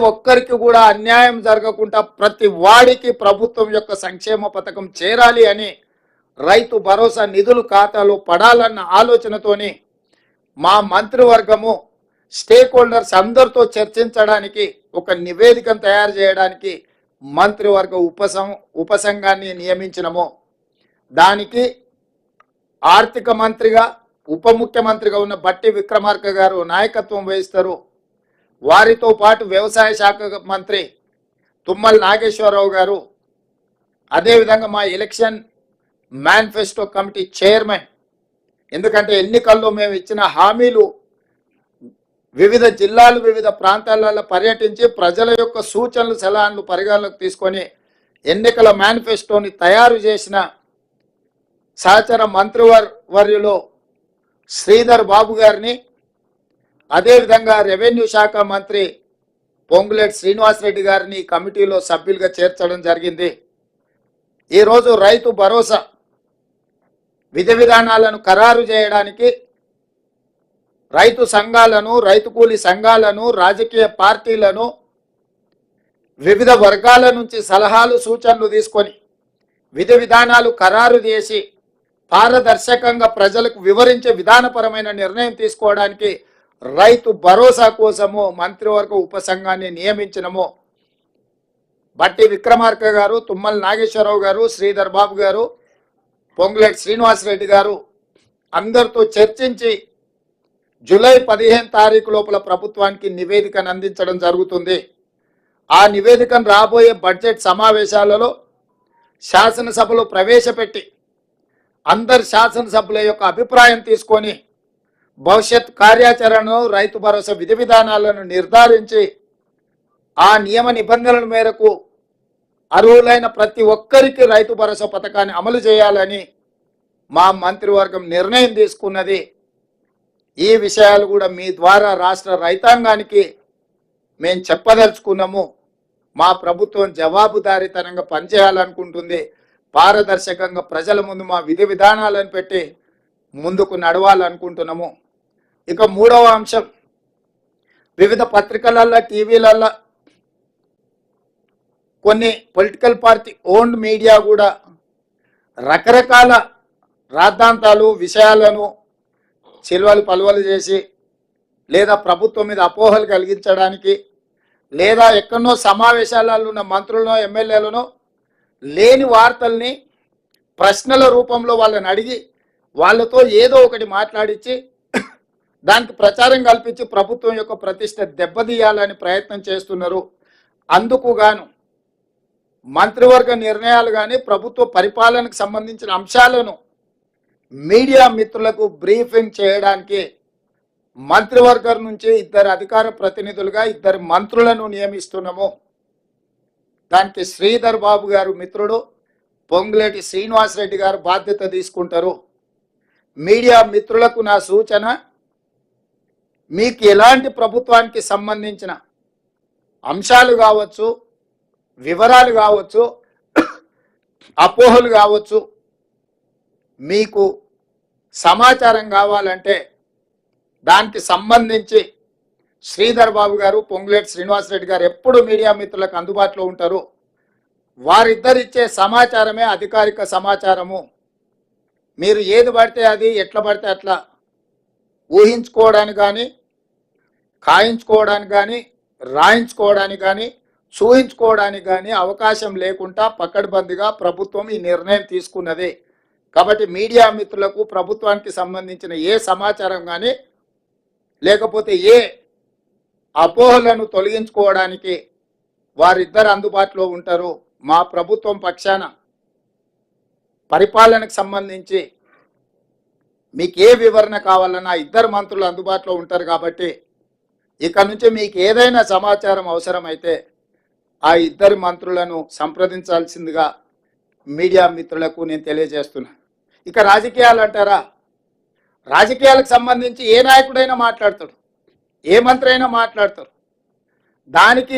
ఒక్కరికి కూడా అన్యాయం జరగకుండా ప్రతి వాడికి ప్రభుత్వం యొక్క సంక్షేమ పథకం చేరాలి అని రైతు భరోసా నిధులు ఖాతాలో పడాలన్న ఆలోచనతోని మా మంత్రివర్గము స్టేక్ హోల్డర్స్ అందరితో చర్చించడానికి ఒక నివేదికను తయారు చేయడానికి మంత్రివర్గ ఉపసంఘాన్ని నియమించినము. దానికి ఆర్థిక మంత్రిగా ఉప ముఖ్యమంత్రిగా ఉన్న బట్టి విక్రమార్క గారు నాయకత్వం వహిస్తారు. వారితో పాటు వ్యవసాయ శాఖ మంత్రి తుమ్మల నాగేశ్వరరావు గారు, అదేవిధంగా మా ఎలక్షన్ మేనిఫెస్టో కమిటీ చైర్మన్, ఎందుకంటే ఎన్నికల్లో మేము ఇచ్చిన హామీలు వివిధ జిల్లాలు వివిధ ప్రాంతాలలో పర్యటించి ప్రజల యొక్క సూచనలు సలహాలు పరిగణలోకి తీసుకొని ఎన్నికల మేనిఫెస్టోని తయారు చేసిన సహచర మంత్రివర్యులు శ్రీధర్ బాబు గారిని, అదేవిధంగా రెవెన్యూ శాఖ మంత్రి పొంగులేటి శ్రీనివాసరెడ్డి గారిని కమిటీలో సభ్యులుగా చేర్చడం జరిగింది. ఈరోజు రైతు భరోసా విధి విధానాలను ఖరారు చేయడానికి రైతు సంఘాలను, రైతు కూలీ సంఘాలను, రాజకీయ పార్టీలను, వివిధ వర్గాల నుంచి సలహాలు సూచనలు తీసుకొని విధి విధానాలు ఖరారు చేసి పారదర్శకంగా ప్రజలకు వివరించే విధానపరమైన నిర్ణయం తీసుకోవడానికి రైతు భరోసా కోసము మంత్రివర్గ ఉపసంఘాన్ని నియమించినము. బట్టి విక్రమార్క గారు, తుమ్మల నాగేశ్వరరావు గారు, శ్రీధర్ బాబు గారు, పొంగులేటి శ్రీనివాసరెడ్డి గారు అందరితో చర్చించి జూలై 15 తారీఖు లోపల ప్రభుత్వానికి నివేదికను అందించడం జరుగుతుంది. ఆ నివేదికను రాబోయే బడ్జెట్ సమావేశాలలో శాసనసభలో ప్రవేశపెట్టి అందరు శాసనసభ్యుల యొక్క అభిప్రాయం తీసుకొని భవిష్యత్ కార్యాచరణను, రైతు భరోసా విధి విధానాలను నిర్ధారించి ఆ నియమ నిబంధనల మేరకు అర్హులైన ప్రతి ఒక్కరికి రైతు భరోసా పథకాన్ని అమలు చేయాలని మా మంత్రివర్గం నిర్ణయం తీసుకున్నది. ఈ విషయాలు కూడా మీ ద్వారా రాష్ట్ర రైతాంగానికి మేము చెప్పదలుచుకున్నాము. మా ప్రభుత్వం జవాబుదారీతనంగా పనిచేయాలనుకుంటుంది. పారదర్శకంగా ప్రజల ముందు మా విధి విధానాలను పెట్టి ముందుకు నడవాలనుకుంటున్నాము. ఇక మూడవ అంశం, వివిధ పత్రికలల్లో, టీవీలల్లో కొన్ని పొలిటికల్ పార్టీ ఓన్డ్ మీడియా కూడా రకరకాల రాద్ధాంతాలు, విషయాలను చిల్వలు పలువలు చేసి లేదా ప్రభుత్వం మీద అపోహలు కలిగించడానికి లేదా ఎక్కడో సమావేశాలలో ఉన్న మంత్రులను, ఎమ్మెల్యేలను లేని వార్తల్ని ప్రశ్నల రూపంలో వాళ్ళని అడిగి వాళ్ళతో ఏదో ఒకటి మాట్లాడించి దానికి ప్రచారం కల్పించి ప్రభుత్వం యొక్క ప్రతిష్ట దెబ్బతీయాలని ప్రయత్నం చేస్తున్నారు. అందుకు గాను మంత్రివర్గ నిర్ణయాలు కానీ ప్రభుత్వ పరిపాలనకు సంబంధించిన అంశాలను మీడియా మిత్రులకు బ్రీఫింగ్ చేయడానికి మంత్రివర్గం నుంచి 2 అధికార ప్రతినిధులుగా 2 మంత్రులను నియమిస్తున్నాము. దానికి శ్రీధర్ బాబు గారు మిత్రుడు, పొంగులేటి శ్రీనివాసరెడ్డి గారు బాధ్యత తీసుకుంటారు. మీడియా మిత్రులకు నా సూచన, మీకు ఎలాంటి ప్రభుత్వానికి సంబంధించిన అంశాలు కావచ్చు, వివరాలు కావచ్చు, అపోహలు కావచ్చు, మీకు సమాచారం కావాలంటే దానికి సంబంధించి శ్రీధర్ బాబు గారు, పొంగులేటి శ్రీనివాసరెడ్డి గారు ఎప్పుడు మీడియా మిత్రులకు అందుబాటులో ఉంటారు. వారిద్దరిచ్చే సమాచారమే అధికారిక సమాచారము. మీరు ఏది పడితే అది, ఎట్లా పడితే అట్లా ఊహించుకోవడానికి కానీ, ఖాయించుకోవడానికి కానీ, రాయించుకోవడానికి కానీ, చూయించుకోవడానికి కానీ అవకాశం లేకుండా పకడ్బందీగా ప్రభుత్వం ఈ నిర్ణయం తీసుకున్నది. కాబట్టి మీడియా మిత్రులకు ప్రభుత్వానికి సంబంధించిన ఏ సమాచారం కానీ లేకపోతే ఏ అపోహలను తొలగించుకోవడానికి వారిద్దరు అందుబాటులో ఉంటారు. మా ప్రభుత్వం పక్షాన పరిపాలనకు సంబంధించి మీకు ఏ వివరణ కావాలన్నా 2 మంత్రులు అందుబాటులో ఉంటారు. కాబట్టి ఇక నుంచి మీకు ఏదైనా సమాచారం అవసరమైతే ఆ 2 మంత్రులను సంప్రదించాల్సిందిగా మీడియా మిత్రులకు నేను తెలియజేస్తున్నా. ఇక రాజకీయాలు అంటారా, రాజకీయాలకు సంబంధించి ఏ నాయకుడైనా మాట్లాడతాడు, ఏ మంత్రి అయినా మాట్లాడతారు. దానికి